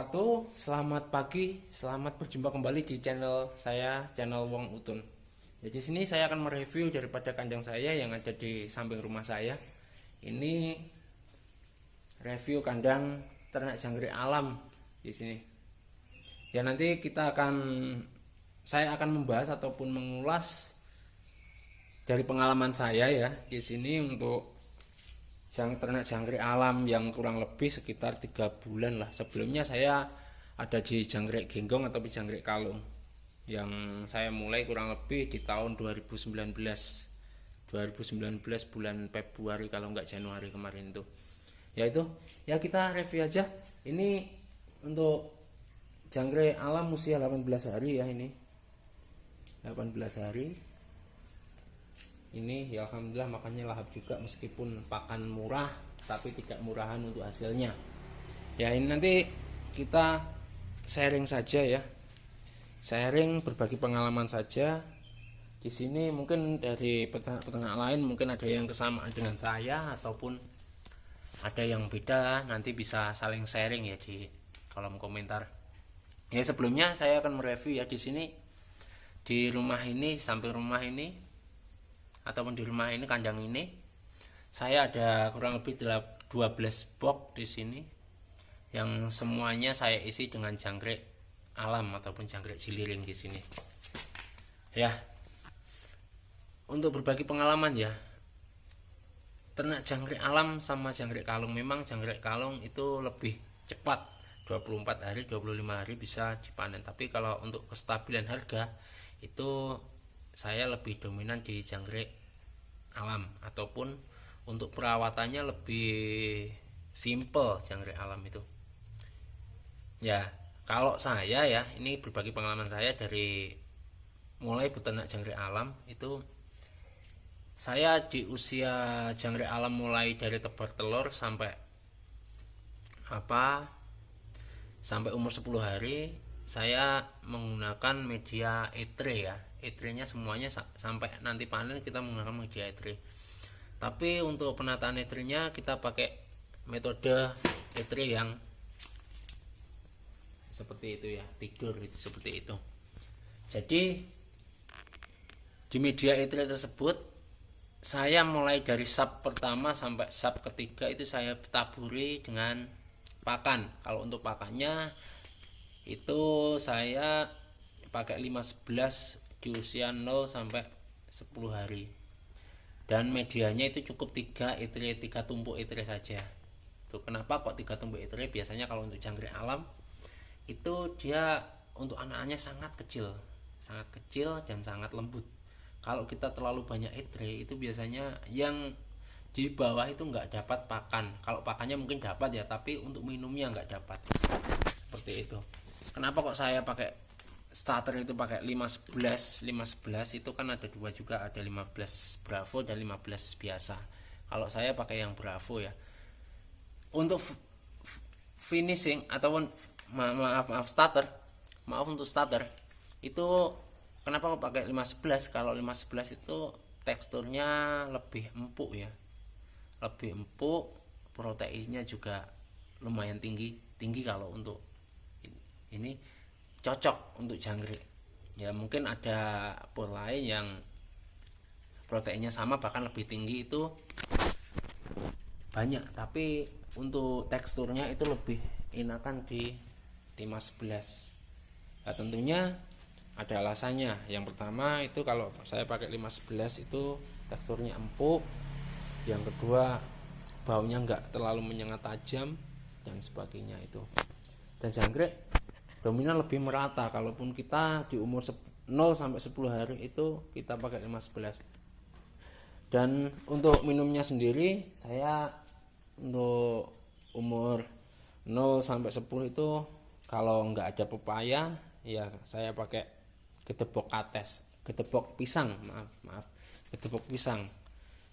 wabarakatuh. Selamat pagi, selamat berjumpa kembali di channel saya, channel Wong Utun. Jadi sini saya akan mereview daripada kandang saya yang ada di samping rumah saya. Ini review kandang ternak jangkrik alam di sini. Ya nanti saya akan membahas ataupun mengulas dari pengalaman saya ya di sini untuk ternak jangkrik alam yang kurang lebih sekitar 3 bulan lah. Sebelumnya saya ada di jangkrik genggong atau jangkrik kalung yang saya mulai kurang lebih di tahun 2019 bulan Februari kalau nggak Januari kemarin itu. Ya kita review aja. Ini untuk jangkrik alam usia 18 hari ya, ini 18 hari. Ini ya alhamdulillah makannya lahap juga, meskipun pakan murah tapi tidak murahan untuk hasilnya. Ya ini nanti kita sharing saja ya. Sharing berbagi pengalaman saja. Di sini mungkin dari peternak lain mungkin ada yang kesamaan dengan saya ataupun ada yang beda, nanti bisa saling sharing ya di kolom komentar. Ya sebelumnya saya akan mereview ya di sini, di rumah ini, samping rumah ini ataupun di rumah ini, kandang ini saya ada kurang lebih 12 box di sini yang semuanya saya isi dengan jangkrik alam ataupun jangkrik ciliring di sini. Ya, untuk berbagi pengalaman ya, ternak jangkrik alam sama jangkrik kalung, memang jangkrik kalung itu lebih cepat, 24 hari 25 hari bisa dipanen. Tapi kalau untuk kestabilan harga itu saya lebih dominan di jangkrik alam, ataupun untuk perawatannya lebih simple jangkrik alam itu. Ya, kalau saya ya, ini berbagi pengalaman saya dari mulai beternak jangkrik alam itu, saya di usia jangkrik alam mulai dari tebar telur sampai umur 10 hari saya menggunakan media etre ya. Etrenya semuanya sampai nanti panen kita menggunakan media etre. Tapi untuk penataan etrenya kita pakai metode etre yang seperti itu ya, tidur itu seperti itu. Jadi di media etre tersebut saya mulai dari sap pertama sampai sap ketiga itu saya taburi dengan pakan. Kalau untuk pakannya itu saya pakai 5-11 di usia 0 sampai 10 hari, dan medianya itu cukup 3 tumpuk etre saja. Tuh, kenapa kok 3 tumpuk etre? Biasanya kalau untuk jangkrik alam itu dia untuk anak-anaknya sangat kecil dan sangat lembut. Kalau kita terlalu banyak etre itu biasanya yang di bawah itu nggak dapat pakan. Kalau pakannya mungkin dapat ya, tapi untuk minumnya nggak dapat. Seperti itu. Kenapa kok saya pakai starter itu pakai 5-11 itu kan ada dua juga, ada 15 Bravo dan 15 biasa. Kalau saya pakai yang Bravo ya. Untuk finishing ataupun untuk starter itu kenapa kok pakai 5-11? Kalau 5-11 itu teksturnya lebih empuk ya. Lebih empuk, proteinnya juga lumayan tinggi kalau untuk ini cocok untuk jangkrik. Ya mungkin ada pur lain yang proteinnya sama bahkan lebih tinggi itu banyak, tapi untuk teksturnya itu lebih enakan di 5-11. Nah tentunya ada alasannya. Yang pertama itu kalau saya pakai 5-11 itu teksturnya empuk. Yang kedua baunya enggak terlalu menyengat tajam dan sebagainya itu. Dan jangkrik dominan lebih merata. Kalaupun kita di umur 0 sampai 10 hari itu kita pakai 5-11. Dan untuk minumnya sendiri, saya untuk umur 0 sampai 10 itu kalau nggak ada pepaya ya saya pakai gedebok pisang. Gedebok pisang.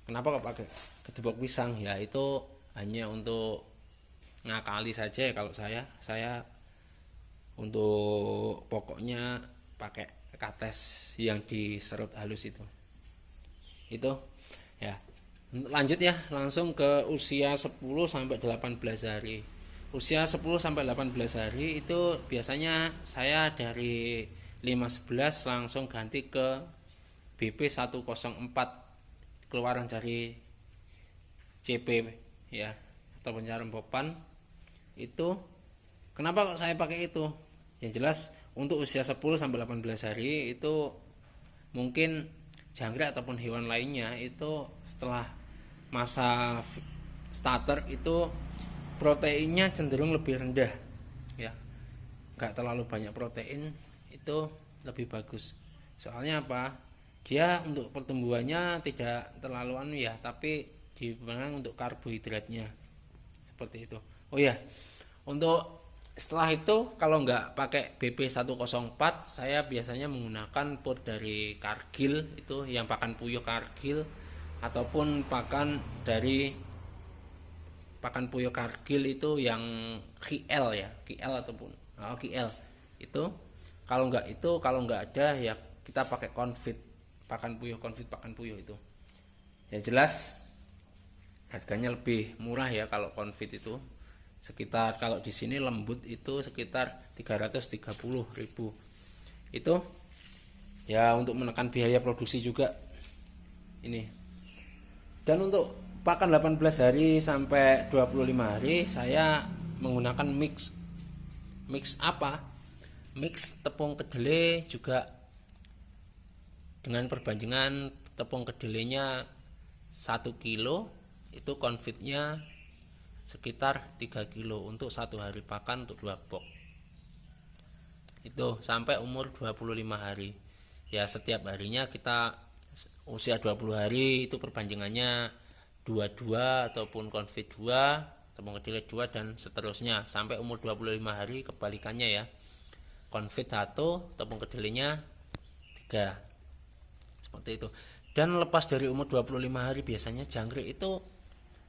Kenapa kok pakai gedebok pisang? Ya itu hanya untuk ngakali saja ya. Kalau saya untuk pokoknya pakai kates yang diserut halus itu ya. Lanjut ya, langsung ke usia 10 sampai 18 hari. usia 10 sampai 18 hari itu biasanya saya dari 511 langsung ganti ke BP 104 keluaran dari CP ya, atau pencarian papan. Itu kenapa kok saya pakai itu? Yang jelas untuk usia 10 sampai 18 hari itu mungkin jangkrik ataupun hewan lainnya itu setelah masa starter itu proteinnya cenderung lebih rendah ya, nggak terlalu banyak protein, itu lebih bagus. Soalnya apa, dia untuk pertumbuhannya tidak terlalu ya, tapi dibandingkan untuk karbohidratnya seperti itu. Oh ya, untuk setelah itu kalau nggak pakai BP 104 saya biasanya menggunakan pur dari Cargill, itu yang pakan puyuh Cargill, ataupun pakan dari pakan puyuh Cargill itu yang KL ya, KL ataupun KL itu. Kalau nggak ada ya kita pakai Confit, pakan puyuh Confit, pakan puyuh itu. Ya jelas harganya lebih murah ya kalau Confit itu. Sekitar kalau di sini lembut itu sekitar 330.000. Itu ya untuk menekan biaya produksi juga ini. Dan untuk pakan 18 hari sampai 25 hari saya menggunakan mix. Mix apa? Mix tepung kedelai juga dengan perbandingan tepung kedelainya 1 kilo, itu Confitnya sekitar 3 kilo untuk 1 hari pakan untuk 2 box. Itu sampai umur 25 hari. Ya setiap harinya kita usia 20 hari itu perbandingannya 22 ataupun Confit 2, tepung kedelai 2 dan seterusnya sampai umur 25 hari kebalikannya ya. Confit 1, tepung kedelainya 3. Seperti itu. Dan lepas dari umur 25 hari biasanya jangkrik itu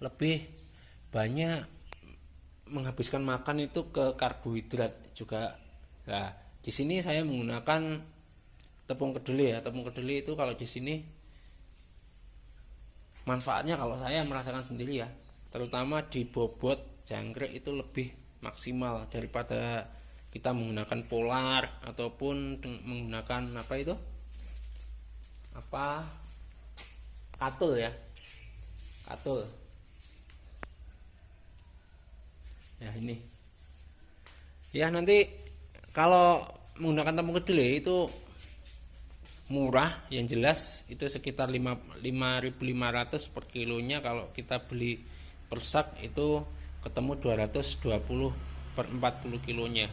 lebih banyak menghabiskan makan itu ke karbohidrat juga. Nah, di sini saya menggunakan tepung kedelai ya. Tepung kedelai itu kalau di sini manfaatnya kalau saya merasakan sendiri ya, terutama di bobot jangkrik itu lebih maksimal daripada kita menggunakan polar ataupun menggunakan katul ya, katul ya. Ini ya nanti kalau menggunakan tepung kedelai itu murah, yang jelas itu sekitar 5.500 per kilonya. Kalau kita beli per sak itu ketemu 220 per 40 kilonya.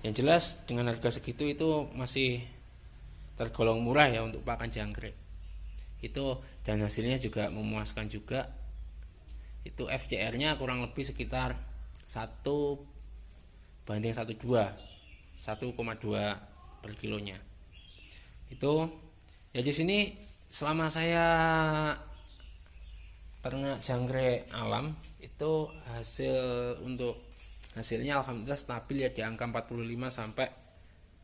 Yang jelas dengan harga segitu itu masih tergolong murah ya untuk pakan jangkrik itu, dan hasilnya juga memuaskan juga. Itu FCR-nya kurang lebih sekitar 1:1,2 per kilonya. Itu ya di sini selama saya ternak jangkrik alam itu hasilnya alhamdulillah stabil ya, di angka 45 sampai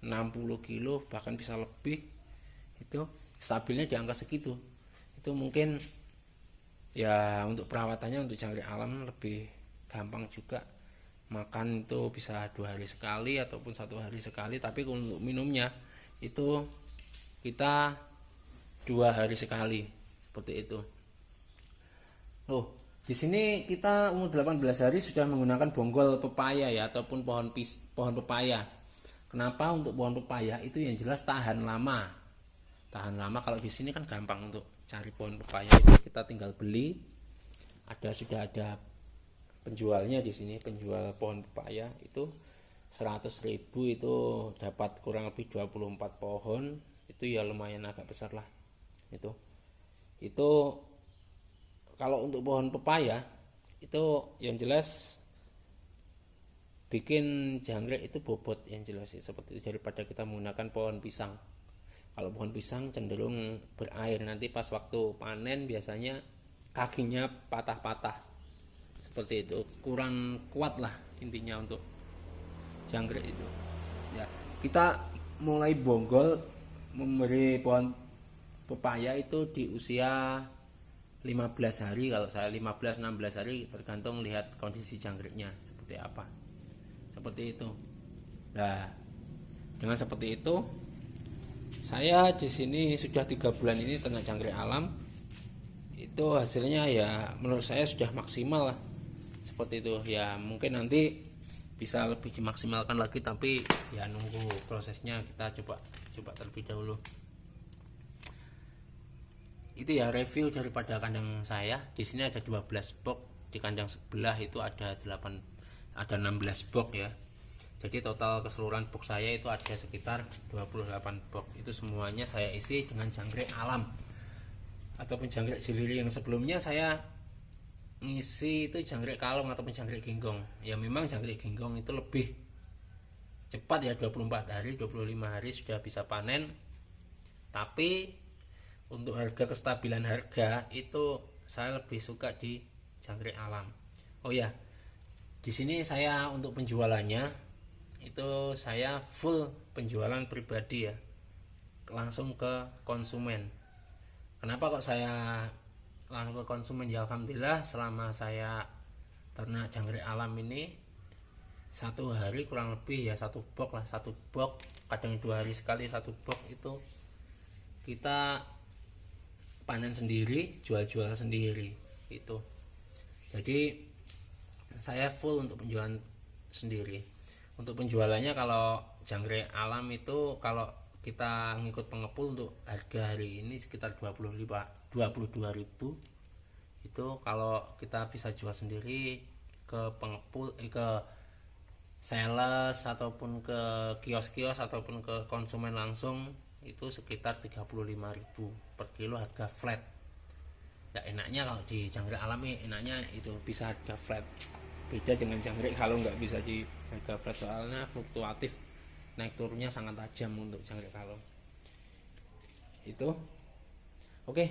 60 kilo bahkan bisa lebih. Itu stabilnya di angka segitu. Itu mungkin ya untuk perawatannya untuk jangkrik alam lebih gampang juga. Makan itu bisa 2 hari sekali ataupun 1 hari sekali, tapi untuk minumnya itu kita 2 hari sekali seperti itu. Di sini kita umur 18 hari sudah menggunakan bonggol pepaya ya, ataupun pohon pepaya. Kenapa untuk pohon pepaya itu yang jelas tahan lama. Kalau di sini kan gampang untuk cari pohon pepaya itu, kita tinggal beli. Sudah ada penjualnya di sini, penjual pohon pepaya itu 100.000 itu dapat kurang lebih 24 pohon. Itu ya lumayan agak besar lah. Itu kalau untuk pohon pepaya itu yang jelas bikin jangkrik itu bobot yang jelas ya, seperti itu, daripada kita menggunakan pohon pisang. Kalau pohon pisang cenderung berair, nanti pas waktu panen biasanya kakinya patah-patah seperti itu, kurang kuat lah intinya untuk jangkrik itu ya. Kita mulai bonggol memberi pohon pepaya itu di usia 15 hari, kalau saya 15-16 hari, tergantung lihat kondisi jangkriknya seperti apa. Seperti itu. Nah, dengan seperti itu saya di sini sudah 3 bulan ini ternak jangkrik alam. Itu hasilnya ya menurut saya sudah maksimal lah. Seperti itu ya, mungkin nanti bisa lebih dimaksimalkan lagi, tapi ya nunggu prosesnya, kita coba terlebih dahulu. Itu ya review daripada kandang saya. Di sini ada 12 box, di kandang sebelah itu ada 16 box ya. Jadi total keseluruhan box saya itu ada sekitar 28 box. Itu semuanya saya isi dengan jangkrik alam ataupun jangkrik jeliri. Yang sebelumnya saya ngisi itu jangkrik kalong ataupun jangkrik ginggong. Ya memang jangkrik ginggong itu lebih cepat ya, 24 hari 25 hari sudah bisa panen. Tapi untuk harga, kestabilan harga itu saya lebih suka di jangkrik alam. Oh ya, di sini saya untuk penjualannya itu saya full penjualan pribadi ya, langsung ke konsumen. Kenapa kok saya langsung ke konsumen? Ya alhamdulillah selama saya ternak jangkrik alam ini, satu hari kurang lebih ya satu box lah, satu box, kadang 2 hari sekali satu box itu kita panen sendiri, jual sendiri itu. Jadi saya full untuk penjualan sendiri. Untuk penjualannya kalau jangkrik alam itu kalau kita ngikut pengepul untuk harga hari ini sekitar 22.000. Itu kalau kita bisa jual sendiri ke pengepul, ke sales ataupun ke kios-kios ataupun ke konsumen langsung, itu sekitar 35.000 per kilo harga flat. Ya enaknya kalau di jangkrik alami enaknya itu bisa harga flat. Beda dengan jangkrik kalau nggak bisa di harga flat, soalnya fluktuatif, naik turunnya sangat tajam untuk jangkrik kalau itu. Oke,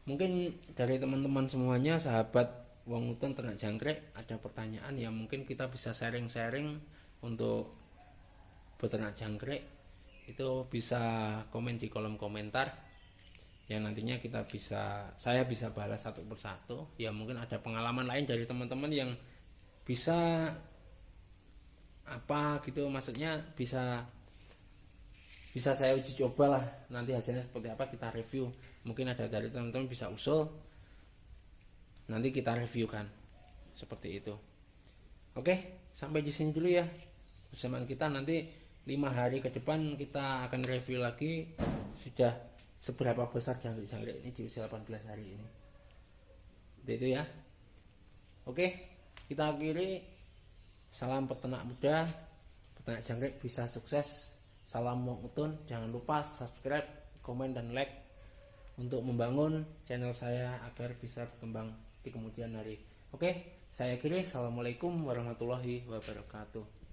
mungkin dari teman-teman semuanya, sahabat Wong Uton ternak jangkrik, ada pertanyaan ya mungkin kita bisa sharing-sharing untuk beternak jangkrik. Itu bisa komen di kolom komentar yang nantinya saya bisa balas satu persatu. Ya mungkin ada pengalaman lain dari teman-teman yang bisa apa gitu, maksudnya bisa saya uji coba lah, nanti hasilnya seperti apa kita review. Mungkin ada dari teman-teman bisa usul, nanti kita reviewkan seperti itu. Oke, sampai di sini dulu ya persamaan kita. Nanti 5 hari ke depan kita akan review lagi sudah seberapa besar jangkrik ini di usia 18 hari ini. Itu ya. Oke, kita akhiri. Salam peternak muda, peternak jangkrik bisa sukses. Salam Wong Uton. Jangan lupa subscribe, komen, dan like untuk membangun channel saya agar bisa berkembang di kemudian hari. Oke, saya akhiri. Assalamualaikum warahmatullahi wabarakatuh.